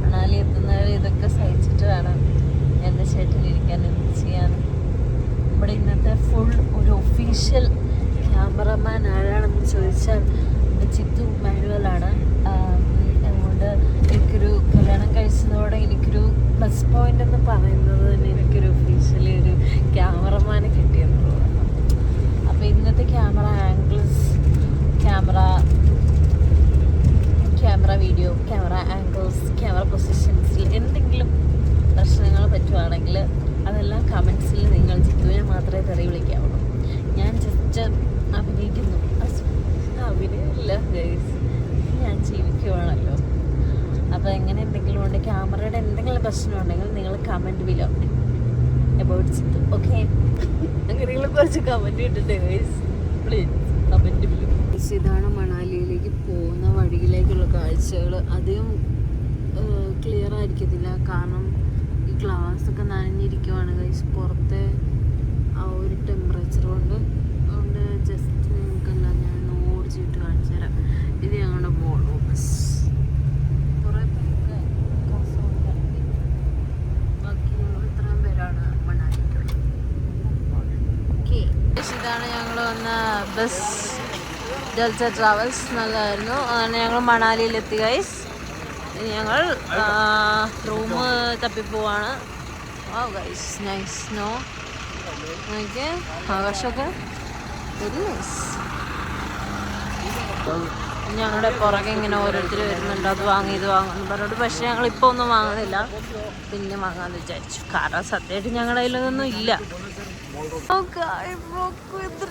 മണാലി എത്തുന്നവരെ ഇതൊക്കെ സഹിച്ചിട്ട് വേണം എൻ്റെ ഷെട്ടിലിരിക്കാൻ എന്ത് ചെയ്യാൻ. നമ്മുടെ ഇന്നത്തെ ഫുൾ ഒരു ഒഫീഷ്യൽ ക്യാമറമാൻ ആരാണെന്ന് ചോദിച്ചാൽ ചിത്തു മാനുവലാണ്. അതുകൊണ്ട് എനിക്കൊരു കല്യാണം കഴിച്ചതോടെ എനിക്കൊരു പ്ലസ് പോയിന്റ് എന്ന് പറയുന്നത് തന്നെ എനിക്കൊരു ഒഫീഷ്യലി ഒരു ക്യാമറമാനെ കിട്ടിയെന്നുള്ളതാണ്. അപ്പോൾ ഇന്നത്തെ camera angles, camera video, camera angles, camera പൊസിഷൻസിൽ എന്തെങ്കിലും പ്രശ്നങ്ങൾ പറ്റുവാണെങ്കിൽ അതെല്ലാം കമൻസിൽ നിങ്ങൾ ചിത്തുവിനെ മാത്രമേ തെറി വിളിക്കാവുള്ളൂ. ഞാൻ ജസ്റ്റ് അഭിനയിക്കുന്നു, അഭിനയമില്ല ഗൈസ്, ഞാൻ ജീവിക്കുവാണല്ലോ. അപ്പോൾ എങ്ങനെ എന്തെങ്കിലും ഉണ്ട്, ക്യാമറയുടെ എന്തെങ്കിലും പ്രശ്നം ഉണ്ടെങ്കിൽ നിങ്ങൾ comment below about Chithu, okay? അങ്ങനെയുള്ള കുറച്ച് കമൻറ്റ് ഇട്ടിട്ട് ഗൈസ് പ്ലീസ് കമൻറ്റ് ബിലോ. ഇതാണ് മണാലിയിലേക്ക് പോകുന്ന വഴിയിലേക്കുള്ള കാഴ്ചകൾ. അധികം ക്ലിയർ ആയിരിക്കത്തില്ല, കാരണം ഈ ഗ്ലാസ്സൊക്കെ നനഞ്ഞിരിക്കുവാണ് ഗൈസ്, പുറത്തെ ആ ഒരു ടെമ്പറേച്ചർ കൊണ്ട്. അതുകൊണ്ട് ജസ്റ്റ് നിങ്ങൾക്കെല്ലാം ഞാൻ ഓടിച്ചിട്ട് കാണിച്ചു തരാം. ഇത് ഞങ്ങളുടെ വോൾവോ ബസ്. കുറേ പേർക്ക് കാസർഗോഡ്, ബാക്കി ഞങ്ങൾ ഇത്രയും പേരാണ് മണാലിക്ക്. ഓക്കെ, ഇതാണ് ഞങ്ങൾ വന്ന ബസ്, ഡെൽറ്റ ട്രാവൽസ്. നല്ലതായിരുന്നു. അങ്ങനെ ഞങ്ങൾ മണാലിയിലെത്തി ഗൈസ്. ഇനി ഞങ്ങൾ റൂം തപ്പിപ്പോവാണ്. ഓ ഗൈസ്, നൈസ് സ്നോ, നോക്കിയേ ആകാശമൊക്കെ വെരി നൈസ്. ഞങ്ങളുടെ പുറകെ ഇങ്ങനെ ഓരോരുത്തർ വരുന്നുണ്ട്, അത് വാങ്ങി ഇത് വാങ്ങുന്നു പറഞ്ഞോട്ട്. പക്ഷേ ഞങ്ങൾ ഇപ്പോൾ ഒന്നും വാങ്ങുന്നില്ല, പിന്നെ വാങ്ങാമെന്ന് വിചാരിച്ചു. കാരണം സത്യമായിട്ട് ഞങ്ങളുടെ കയ്യിലൊന്നും ഇല്ല.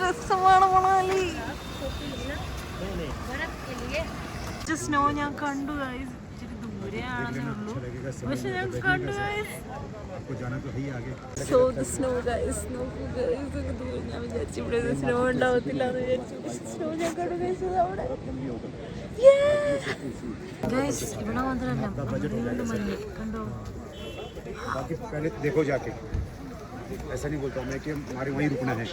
രസമാണ് മണാലി. സ്നോ ഞാൻ കണ്ടു ഗൈസ്, ഇച്ചിരി ദൂരെയാണെന്നേ ഉള്ളൂ, പക്ഷെ ഞാൻ കണ്ടു ഗൈസ്. സ്നോ ഗൈസ്, നോക്കൂ ഗൈസ്, ദൂരെ. ഞാൻ വിചാരിച്ചു ഇവിടെ സ്നോ ഉണ്ടാവത്തില്ല എന്ന് വിചാരിച്ചു, സ്നോ ഞാൻ കണ്ടു ഗൈസ്. അവിടെ ഗൈസ് ഇവിടെ മാത്രമല്ല മഞ്ഞ് കണ്ടോ. ऐसा नहीं बोलता मैं कि हमारे वहीं रुकना है,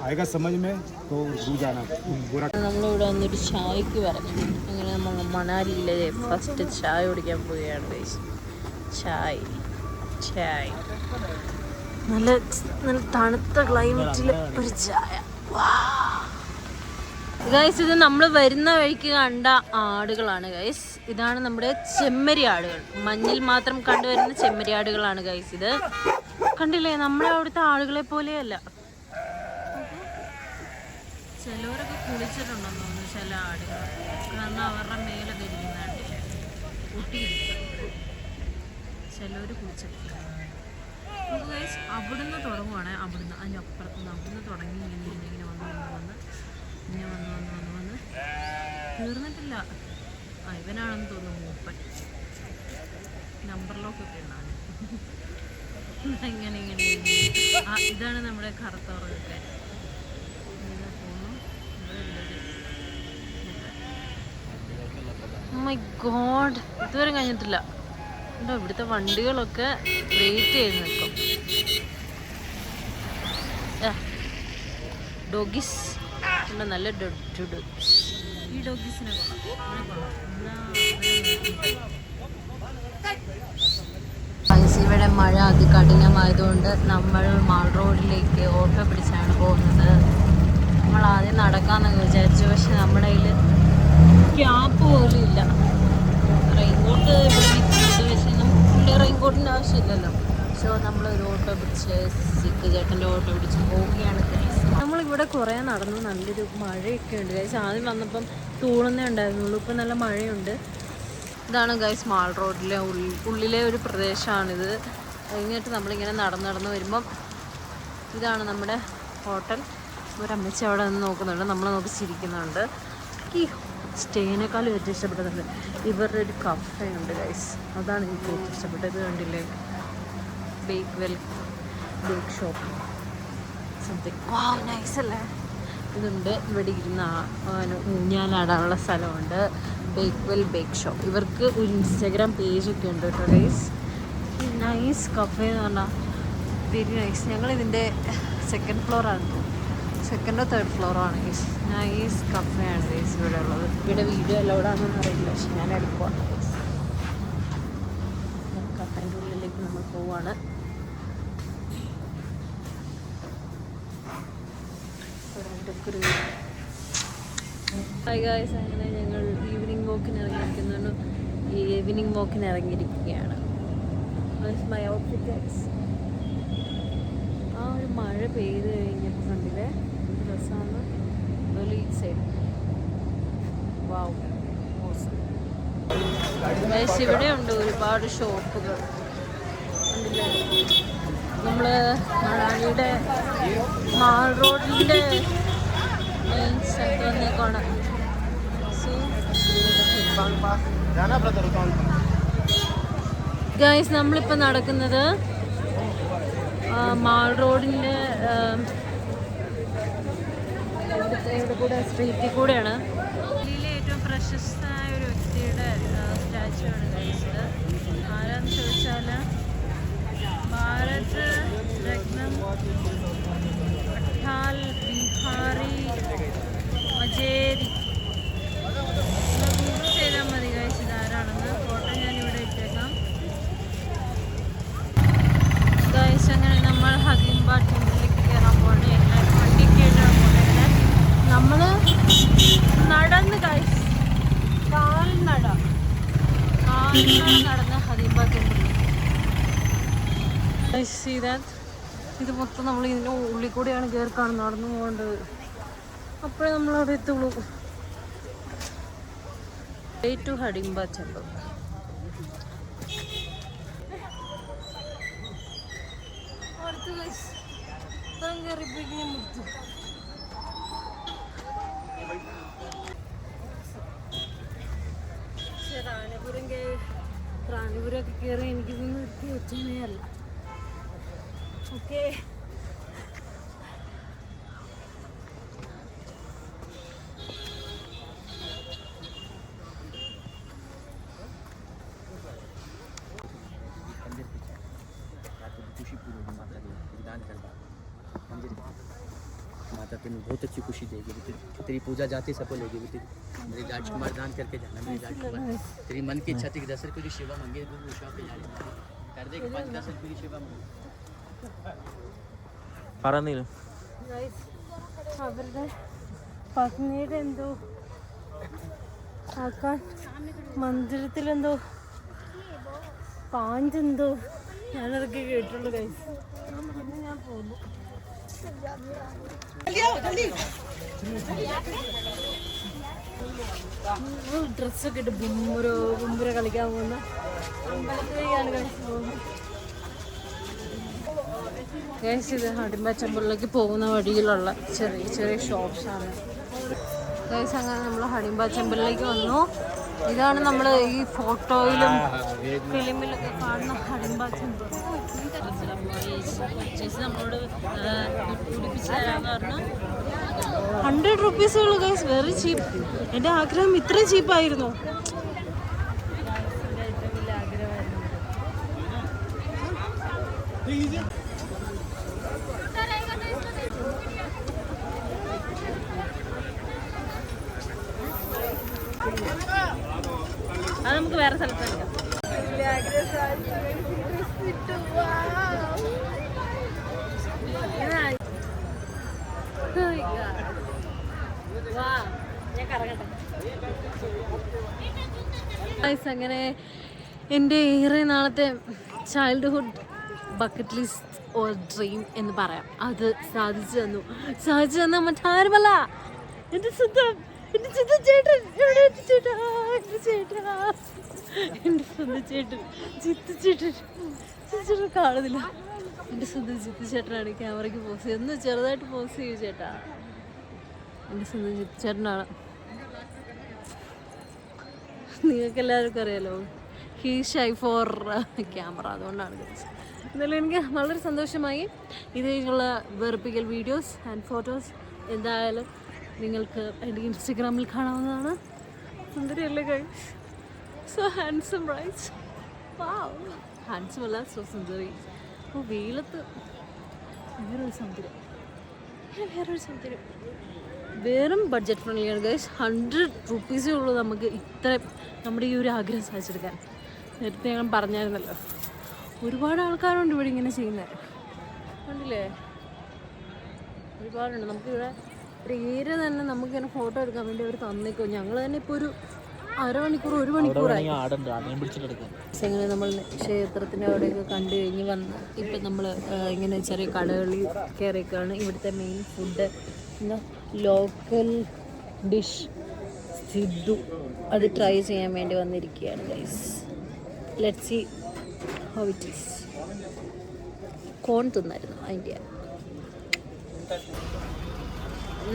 आएगा समझ में तो रुक जाना पूरा. നമ്മളിവിടെ വന്നൊരു ചായക്ക് പറഞ്ഞു. അങ്ങനെ നമ്മൾ മണാലിയിലെ ഫസ്റ്റ് ചായ കുടിക്കാൻ പോവുകയാണ് ഗൈസ്. ചായ നല്ല നല്ല തണുത്ത ക്ലൈമറ്റിൽ ഒരു ചായ. ഗൈസ് ഇത് നമ്മൾ വരുന്ന വഴിക്ക് കണ്ട ആടുകളാണ് ഗൈസ്. ഇതാണ് നമ്മുടെ ചെമ്മരി ആടുകൾ, മഞ്ഞിൽ മാത്രം കണ്ടുവരുന്ന ചെമ്മരി ആടുകളാണ് ഗൈസ്. ഇത് കണ്ടില്ലേ, നമ്മുടെ അവിടുത്തെ ആളുകളെ പോലെയല്ല. ചിലവരൊക്കെ കുളിച്ചിട്ടുണ്ടെന്ന് തോന്നുന്നു ചില ആടുകൾ, കാരണം അവരുടെ മേലൊക്കെ ഇരിക്കുന്ന കണ്ടില്ലേ, കുട്ടിയിരിക്കും. ചിലവർ കുളിച്ചിട്ടില്ല. നമുക്ക് ഗൈസ് അവിടുന്ന് തുടങ്ങുവാണ്, അവിടുന്ന് അതിൻ്റെ അപ്പുറത്തുനിന്ന് അവിടുന്ന് തുടങ്ങി ഇങ്ങനെ വന്ന് തീർന്നിട്ടില്ല. ഇവനാണെന്ന് തോന്നുന്നു മൂപ്പൻ, നമ്പർ ലോക്കൊക്കെ ഉണ്ടാണ്. ഇങ്ങനെ ഇതാണ് നമ്മുടെ കറുത്തവറൊക്കെ. മൈ ഗോഡ്, ഇതുവരെ കഴിഞ്ഞിട്ടില്ല. എന്താ ഇവിടുത്തെ വണ്ടികളൊക്കെ വെയിറ്റ് ചെയ്ത് നിൽക്കും. ഡോഗീസ് നല്ല ഡോഗ്സ്. ഈ ഡോഗീസിനെ ഇവിടെ മഴ അതികഠിനമായതുകൊണ്ട് നമ്മൾ മാൾ റോഡിലേക്ക് ഓട്ടോ പിടിച്ചാണ് പോകുന്നത്. നമ്മൾ ആദ്യം നടക്കാമെന്നൊക്കെ വിചാരിച്ചു, പക്ഷെ നമ്മുടെ കയ്യിൽ ക്യാപ്പ് പോലും ഇല്ല. റെയിൻകോട്ട് ഇവിടെ നിൽക്കുന്നുണ്ട്, പക്ഷെ നമുക്ക് റെയിൻകോട്ടിൻ്റെ ആവശ്യമില്ലല്ലോ. സോ നമ്മളൊരു ഓട്ടോ പിടിച്ച് സിക്ക് ചേട്ടൻ്റെ ഓട്ടോ പിടിച്ച് പോവുകയാണ് ഗൈസ്. നമ്മളിവിടെ കുറേ നടന്നു, നല്ലൊരു മഴയൊക്കെ ഉണ്ട് ഗൈസ്. ആദ്യം വന്നപ്പം തൂണുന്നേ ഉണ്ടായിരുന്നുള്ളൂ, ഇപ്പം നല്ല മഴയുണ്ട്. ഇതാണ് ഗൈസ് മാൾ റോഡിലെ ഉള്ളിലെ ഒരു പ്രദേശമാണിത്. കഴിഞ്ഞിട്ട് നമ്മളിങ്ങനെ നടന്ന് വരുമ്പം ഇതാണ് നമ്മുടെ ഹോട്ടൽ. ഒരമ്മച്ചി അവിടെ നിന്ന് നോക്കുന്നുണ്ട്, നമ്മളെ നോക്കി ചിരിക്കുന്നുണ്ട്. ഈ സ്റ്റേനേക്കാളും ഏറ്റവും ഇഷ്ടപ്പെട്ടത് ഇവരുടെ ഒരു കഫേ ഉണ്ട് ഗൈസ്, അതാണ് എനിക്ക് ഏറ്റവും ഇഷ്ടപ്പെട്ടത്. കണ്ടില്ലേ, bake shop something. Wow, nice അല്ലേ? ഇതുണ്ട്, ഇവിടെ ഇരുന്ന ഊഞ്ഞാലാടാനുള്ള സ്ഥലമുണ്ട്. Bake shop. ഇവർക്ക് ഒരു ഇൻസ്റ്റാഗ്രാം പേജൊക്കെ ഉണ്ട് കേട്ടോ ഗൈസ്. നൈസ് കഫേ എന്ന് പറഞ്ഞാൽ വെരി നൈസ്. ഞങ്ങളിതിൻ്റെ സെക്കൻഡ് ഫ്ലോറാണ്. സെക്കൻഡോ തേർഡ് ഫ്ലോറോ ആണ് ഗൈസ്. നൈസ് കഫേയാണ് ഗൈസ് ഇവിടെ ഉള്ളത്. ഇവിടെ വീഡിയോ അലൗഡാണെന്ന് അറിയില്ല, പക്ഷെ ഞാൻ എടുക്കുവാണ് ഗൈസ്. കഫേൻ്റെ ഉള്ളിലേക്ക് നമ്മൾ പോവാണ്. ഹായ് ഗൈസ്, അങ്ങനെ ഞങ്ങൾ ഈവനിങ് വാക്കിന് ഇറങ്ങിയിരിക്കുകയാണ്. My outfit guys. ആ ഒരു മഴ പെയ്ത് കഴിഞ്ഞപ്പോൾ കണ്ടില്ലേ ഡ്രസ്സാണ് വെളി സൈഡ്. വാവ്, ഗൈസ് ഇവിടെ ഉണ്ട് ഒരുപാട് ഷോപ്പുകൾ കണ്ടില്ലേ. നമ്മൾ മണാലിയുടെ മാൾ റോഡിൻ്റെ മെയിൻ സെൻറ്ററിലേക്കാണ്. ഗൈസ് നമ്മളിപ്പോൾ നടക്കുന്നത് മാൾ റോഡിൻ്റെ ഇവിടെ കൂടെ സ്ട്രീറ്റിൽ കൂടെയാണ്. ഡൽഹിയിലെ ഏറ്റവും പ്രശസ്തനായ ഒരു വ്യക്തിയുടെ സ്റ്റാച്ചു ആണ് ഗൈസ്. ആരാന്ന് ചോദിച്ചാൽ ഭാരത് രത്നം അടൽ ബിഹാരി വാജ്പേയി. ഗൂഗിൾ ചെയ്താൽ മതി ഗൈസ് ഇതാരാണെന്ന്. ഫോട്ടോ ഞാനിവിടെ ഇട്ടേക്കാം ഗൈസ്. അങ്ങനെ നമ്മൾ ഹദീംബ ടെമ്പിളിലേക്ക് കയറാൻ പോകണേ. വണ്ടി കയറ്റാൻ പോകണേ. നമ്മൾ നടന്ന് ഗൈസ് കാൽനട നടന്ന് ഹദീംബ ടെമ്പിളിലേക്ക്. ഇത് മൊത്തം നമ്മൾ ഇതിൻ്റെ ഉള്ളിൽ കൂടെയാണ് കയറി നടന്നു പോകേണ്ടത്. അപ്പോഴേ നമ്മളവിടെ എത്തുള്ളൂ. Way to Hidimba Temple. റാണിപുരമൊക്കെ കയറി എനിക്കിതൊന്നും നിർത്തി വെച്ചേ അല്ല. ഓക്കെ, माता तेन बहुत अच्छी खुशी देगी। तेरी पूजा जाती सबको लेगी। मेरे राजकुमार दान करके जाना। मेरे राजकुमार तेरी मन की इच्छा थी कि 10 रुपये की सेवा मांगे तो शॉप पे जाने कर दे। 5-10 रुपये की सेवा मांगे പറഞ്ഞില്ല. അവരുടെ പത്നിയുടെ എന്തോ ആക്കാൻ മന്ദിരത്തിലെന്തോ പാഞ്ചെന്തോ ഞാനതൊക്കെ കേട്ടുള്ളൂ ഗൈസ്. പിന്നെ ഞാൻ പോന്നു. ഡ്രസ്സൊക്കെ ഇട്ട് ബുമ്പുര കളിക്കാൻ പോകുന്ന അമ്പലത്തിലേക്കാണ് ഗൈസ് പോകുന്നത്. ഗൈസ് ഇത് ഹഡിംബ ടെമ്പിളിലേക്ക് പോകുന്ന വഴിയിലുള്ള ചെറിയ ചെറിയ ഷോപ്സാണ് ഗൈസ്. അങ്ങനെ നമ്മൾ ഹഡിംബ ടെമ്പിളിലേക്ക് വന്നു. ഇതാണ് നമ്മൾ ഈ ഫോട്ടോയിലും ഫിലിമിലൊക്കെ കാണുന്ന ഹഡിംബ ടെമ്പിൾ. ചേച്ചി നമ്മളോട് ഉടുപ്പിച്ച് തരാമെന്ന് പറഞ്ഞു. 100 റുപ്പീസുള്ളൂ ഗൈസ്, വെരി ചീപ്പ്. എൻ്റെ ആഗ്രഹം ഇത്രയും ചീപ്പായിരുന്നു. ഏറ്റവും വലിയ ആഗ്രഹമായിരുന്നു. അത് നമുക്ക് വേറെ സ്ഥലത്ത് കളിക്കാം. അങ്ങനെ എൻ്റെ ഏറെ നാളത്തെ childhood bucket list or dream എന്ന് പറയാം, അത് സാധിച്ചു തന്നു മറ്റാരുമല്ല, എൻ്റെ സ്വന്തം ചേട്ടൻ. എൻ്റെ സ്വന്തം ചേട്ടൻ ചേട്ടൻ കാണുന്നില്ല. എൻ്റെ സ്വന്തം ജിത്തു ചേട്ടനാണ് ക്യാമറയ്ക്ക് പോസ് ചെയ്ത്. ഒന്ന് ചെറുതായിട്ട് പോസ് ചെയ്യൂ ചേട്ടാ. എൻ്റെ സ്വന്തം ജിത്തു ചേട്ടനാണ്. നിങ്ങൾക്ക് എല്ലാവർക്കും അറിയാലോ, ഹീ ഷൈ ഫോർ ക്യാമറ, അതുകൊണ്ടാണ്. എന്നാലും എനിക്ക് വളരെ സന്തോഷമായി. ഇത് കഴിഞ്ഞുള്ള വെറുപ്പിക്കൽ വീഡിയോസ് ആൻഡ് ഫോട്ടോസ് എന്തായാലും നിങ്ങൾക്ക് എൻ്റെ ഇൻസ്റ്റഗ്രാമിൽ കാണാവുന്നതാണ്. സുന്ദരിയല്ലേ guys? So handsome right? Wow, handsome അല്ല, സോ സുന്ദരി. അപ്പോൾ വെയിലത്ത് വേറൊരു സൗന്ദര്യം. വേറൊരു സ്ഥലത്തിന് വെറും ബഡ്ജറ്റ് ഫ്രണ്ട്ലിയാണ് ഗൈസ്. 100 റുപ്പീസേ ഉള്ളൂ നമുക്ക് ഇത്ര നമ്മുടെ ഈ ഒരു ആഗ്രഹം സാധിച്ചെടുക്കാൻ. നേരത്തെ ഞാൻ പറഞ്ഞായിരുന്നല്ലോ, ഒരുപാട് ആൾക്കാരുണ്ട് ഇവിടെ ഇങ്ങനെ ചെയ്യുന്നത്, കണ്ടില്ലേ? ഒരുപാടുണ്ട്. നമുക്കിവിടെ ഒരു ഏരിയ തന്നെ നമുക്കിങ്ങനെ ഫോട്ടോ എടുക്കാൻ വേണ്ടി അവർ തന്നേക്കോ. ഞങ്ങൾ തന്നെ ഇപ്പോൾ ഒരു അരമണിക്കൂർ 1 മണിക്കൂറായി. അങ്ങനെ നമ്മൾ ക്ഷേത്രത്തിൻ്റെ അവിടെയൊക്കെ കണ്ടു കഴിഞ്ഞ് വന്ന് ഇപ്പം നമ്മൾ ഇങ്ങനെ ചെറിയ കടകളിൽ കയറിയൊക്കെയാണ്. ഇവിടുത്തെ മെയിൻ ഫുഡ് എന്താ ലോക്കൽ ഡിഷ് സിദ്ധു, അത് ട്രൈ ചെയ്യാൻ വേണ്ടി വന്നിരിക്കുകയാണ് guys. Let's see how it is. Corn തിന്നായിരുന്നു അതിൻ്റെ.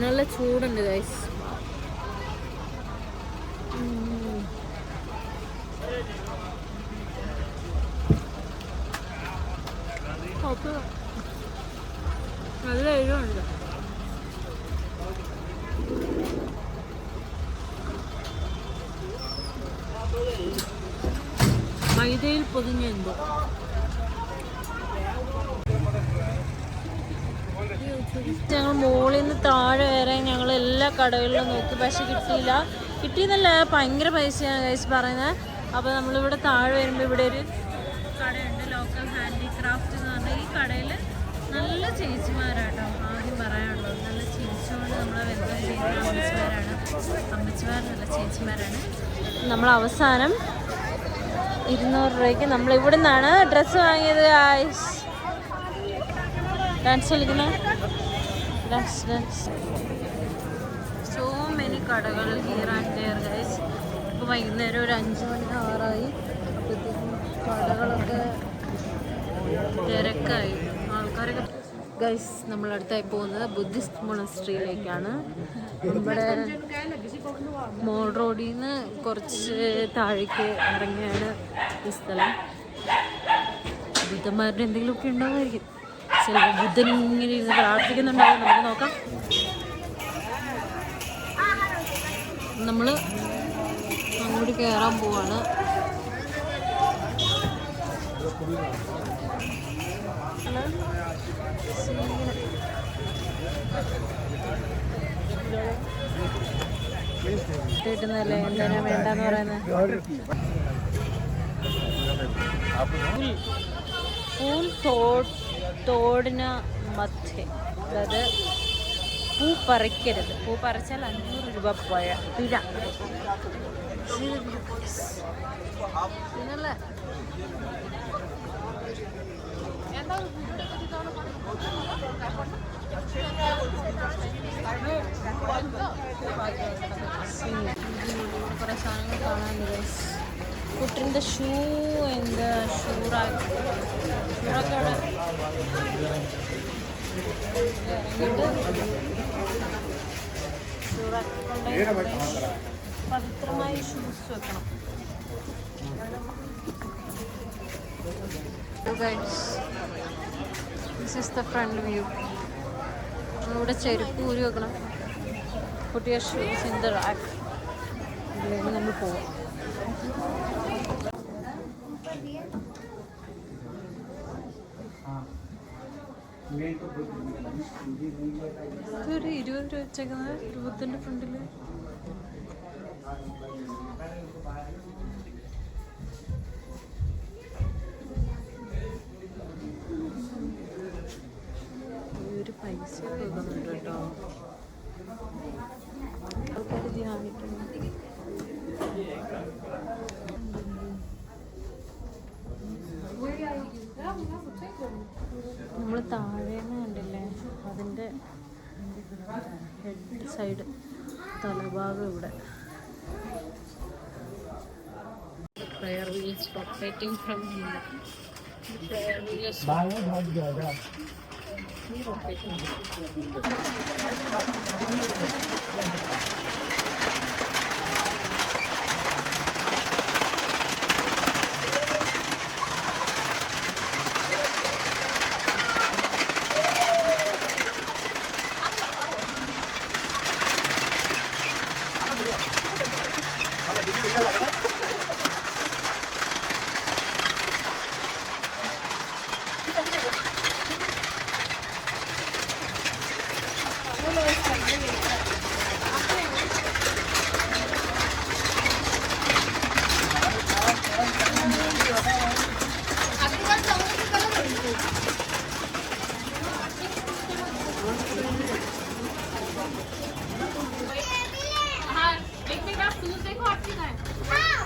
നല്ല ചൂടുണ്ട് ഗൈസ്. നല്ല എരിവുണ്ട്. മൈദയിൽ പൊതിഞ്ഞ എന്തോ. ഞങ്ങൾ മുകളിൽ നിന്ന് താഴെ വരെ ഞങ്ങൾ എല്ലാ കടകളിലും നോക്കി, പക്ഷെ കിട്ടിയെന്നല്ല, ഭയങ്കര പൈസയാണ് ഗൈസ് പറയുന്നത്. അപ്പോൾ നമ്മളിവിടെ താഴെ വരുമ്പോൾ ഇവിടെ ഒരു കടയുണ്ട്, ലോക്കൽ ഹാൻഡിക്രാഫ്റ്റ് എന്ന് പറഞ്ഞാൽ. ഈ കടയിൽ നല്ല ചേച്ചിമാരാട്ടോ, ആദ്യം പറയാനുള്ളത്. നല്ല ചിരിച്ചുകൊണ്ട് നമ്മളെ വെൽക്കം ചെയ്യുന്ന അമ്മച്ചിമാരല്ല ചേച്ചിമാരാണ്. നമ്മൾ അവസാനം 200 രൂപയ്ക്ക് നമ്മൾ ഇവിടെ നിന്നാണ് ഡ്രസ്സ് വാങ്ങിയത് ഗൈസ്. ഡാൻസ് കളിക്കുന്ന ഡാൻസ്. സോ മെനി കടകൾ ഹിയർ ആൻഡ് ദെയർ ഗൈസ്. ഇപ്പോൾ വൈകുന്നേരം ഒരു 5 മണി ആറായി. അപ്പോഴത്തേക്കും കടകളൊക്കെ തിരക്കായി, ആൾക്കാരൊക്കെ. ഗൈസ് നമ്മളടുത്തായി പോകുന്നത് ബുദ്ധിസ്റ്റ് മൊണസ്ട്രിയിലേക്കാണ്. നമ്മുടെ മോൾ റോഡിൽ നിന്ന് കുറച്ച് താഴേക്ക് ഇറങ്ങിയാണ് ഈ സ്ഥലം. ബുദ്ധന്മാരുടെ എന്തെങ്കിലുമൊക്കെ ഉണ്ടാവുമായിരിക്കും. ചിലപ്പോൾ ബുദ്ധൻ ഇങ്ങനെ ഇരുന്ന് പ്രാർത്ഥിക്കുന്നുണ്ടാവും. നമുക്ക് നോക്കാം. നമ്മൾ അങ്ങോട്ട് കയറാൻ പോവാണ്. കിട്ടുന്നല്ലേ, എന്തിനാ വേണ്ടെന്ന് പറയുന്നത്. തോടിന് മധ്യേ, അതായത് പൂ പറിക്കരുത്. പൂ പറിച്ചാൽ 500 രൂപ പിഴ. പിന്നല്ലേ കുറേ സാധനങ്ങൾ കാണാനുണ്ട്. കുട്ടിൻ്റെ ഷൂ എന്താ ഷൂറൊക്കെ അവിടെ ഇറങ്ങിയിട്ട് പവിത്രമായി ഷൂസ് വെക്കണം. This is the front view. ഇവിടെ ചെരുപ്പ് ഊരി വെക്കണം. Put your shoes in the rack. ഇതിലേക്ക് നമ്മൾ പോവാം. ഇതൊരു 20 രൂപ വെച്ചേക്കുന്നത് രൂപത്തിൻ്റെ ഫ്രണ്ടിൽ. ഒരു പൈസ കൊടുക്കുന്നുണ്ട് കേട്ടോ. ആൾക്കാർ ധ്യാനിക്കണം. നമ്മൾ താഴേന്ന് കണ്ടില്ലേ, അതിൻ്റെ ഹെഡ് സൈഡ് തലഭാഗം ഇവിടെ. Prayer wheels rotating from here. Prayer wheels rotating.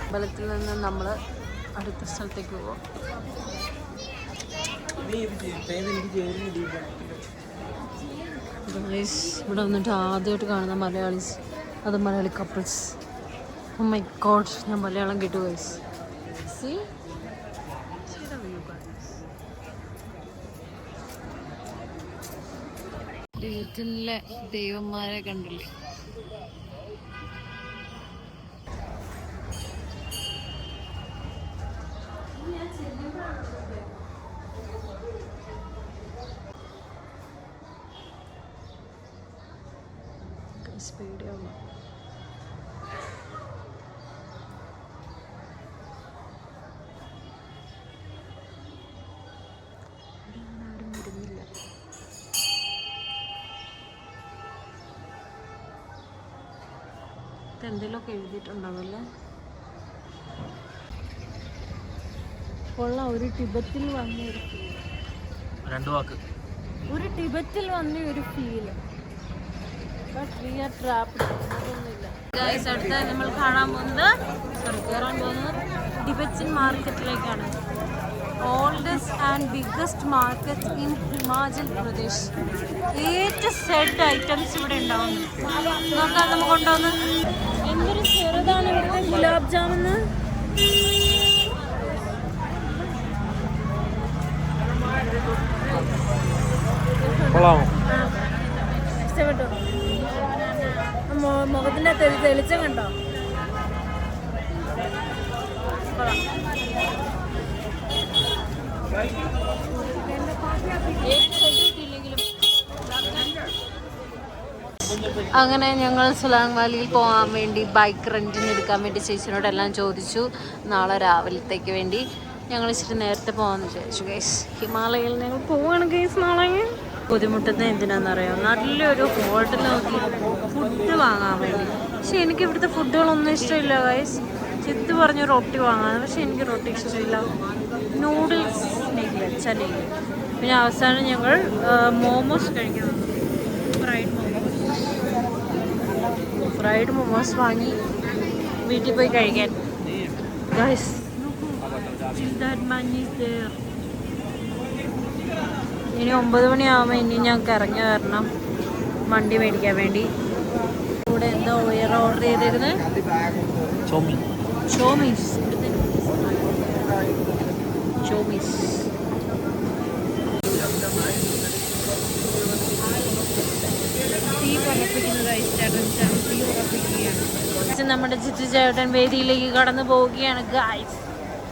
അമ്പലത്തിൽ നിന്ന് നമ്മൾ അടുത്ത സ്ഥലത്തേക്ക് പോവാം. ഇവിടെ വന്നിട്ട് ആദ്യമായിട്ട് കാണുന്ന മലയാളീസ്, അത് Malayali couples. Oh my god, ഞാൻ മലയാളം കേട്ടു guys. See the view guys. ദൈവത്തിലെ ദൈവന്മാരെ കണ്ടില്ലേ. പേടിയാവുന്നു. ആരും വരുന്നില്ല. എന്തെങ്കിലുമൊക്കെ എഴുതിയിട്ടുണ്ടാവല്ലേ. കൊള്ളാം. ഒരു ടിബറ്റിൽ വന്ന ഒരു ഫീൽ. ഒരു ടിബറ്റിൽ വന്ന ഒരു ഫീല്. അടുത്ത നമ്മൾ കയറാൻ പോകുന്നത് ടിബറ്റൻ മാർക്കറ്റിലേക്കാണ്. Oldest and biggest market in Himachal Pradesh. ഏറ്റവും സെഡ് ഐറ്റംസ് ഇവിടെ ഉണ്ടാവും. നോക്കാം നമുക്ക് കൊണ്ടുവന്ന്. എന്തൊരു ചെറുതാണ് ഇവിടുത്തെ ഗുലാബ് ജാമുന്ന്. ഇഷ്ടപ്പെട്ടോ? മുഖത്തിന്റെ തെളിച്ചം കണ്ടോ? അങ്ങനെ ഞങ്ങൾ സുലാങ് വാലിയിൽ പോകാൻ വേണ്ടി ബൈക്ക് റെൻറ്റിന് എടുക്കാൻ വേണ്ടി ചേച്ചിനോടെല്ലാം ചോദിച്ചു. നാളെ രാവിലത്തേക്ക് വേണ്ടി ഞങ്ങൾ ഇച്ചിരി നേരത്തെ പോകാമെന്ന് വിചാരിച്ചു ഗൈസ്. ഹിമാലയയിൽ ഞങ്ങൾ പോവുകയാണ് ഗൈസ്. നാളെ ബുദ്ധിമുട്ടുന്നത് എന്തിനാണെന്നറിയാം, നല്ലൊരു ഹോട്ടൽ നോക്കി ഫുഡ് വാങ്ങാൻ വേണ്ടി. പക്ഷെ എനിക്ക് ഇവിടുത്തെ ഫുഡുകളൊന്നും ഇഷ്ടമില്ല ഗൈസ്. ചിത്ത് പറഞ്ഞു റൊട്ടി വാങ്ങാൻ, പക്ഷെ എനിക്ക് റൊട്ടി ഇഷ്ടമില്ല. നൂഡിൽസ് നെയ്യില്ല, ചനയില്ല. പിന്നെ അവസാനം ഞങ്ങൾ മോമോസ് കഴിക്കണം. ഫ്രൈഡ് മോമോസ് വാങ്ങി വീട്ടിൽ പോയി കഴിക്കാൻ ഗൈസ്. ഇനി 9 മണിയാകുമ്പോൾ ഇനി ഞങ്ങൾക്ക് ഇറങ്ങി വരണം വണ്ടി മേടിക്കാൻ വേണ്ടി. ഇവിടെ എന്താ ഓർഡർ ചെയ്തിരുന്നത്? ചോമീസ്. തീ പറപ്പിക്കുന്നതായി നമ്മുടെ ചിത്തു ചേട്ടൻ വേദിയിലേക്ക് കടന്നു പോവുകയാണ് ഗൈസ്.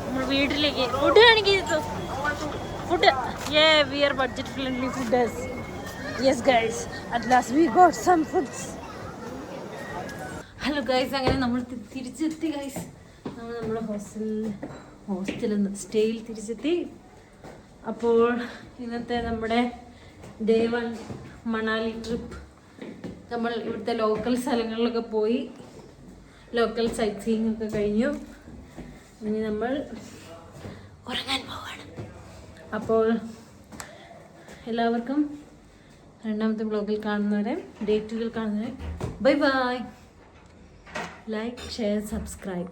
നമ്മൾ വീട്ടിലേക്ക് ഫുഡ് കാണിക്കുന്നു. Food we are budget friendly fooders. Yes guys, at last we got some foods. Hello guys, അങ്ങനെ നമ്മൾ തിരിച്ചെത്തി ഗൈസ്. നമ്മൾ നമ്മുടെ ഹോസ്റ്റലിൽ സ്റ്റേയിൽ തിരിച്ചെത്തി. അപ്പോൾ ഇന്നത്തെ നമ്മുടെ ഡേ 1 മണാലി ട്രിപ്പ്. നമ്മൾ ഇവിടുത്തെ ലോക്കൽ സ്ഥലങ്ങളിലൊക്കെ പോയി ലോക്കൽ സൈറ്റ് സീയിങ് ഒക്കെ കഴിഞ്ഞു. ഇനി നമ്മൾ ഉറങ്ങാൻ പോവാണ്. അപ്പോൾ എല്ലാവർക്കും രണ്ടാമത്തെ വ്ളോഗിൽ കാണുന്നവരെ, ഡേറ്റുകൾ കാണുന്നവരെ bye bye. Like, share, subscribe.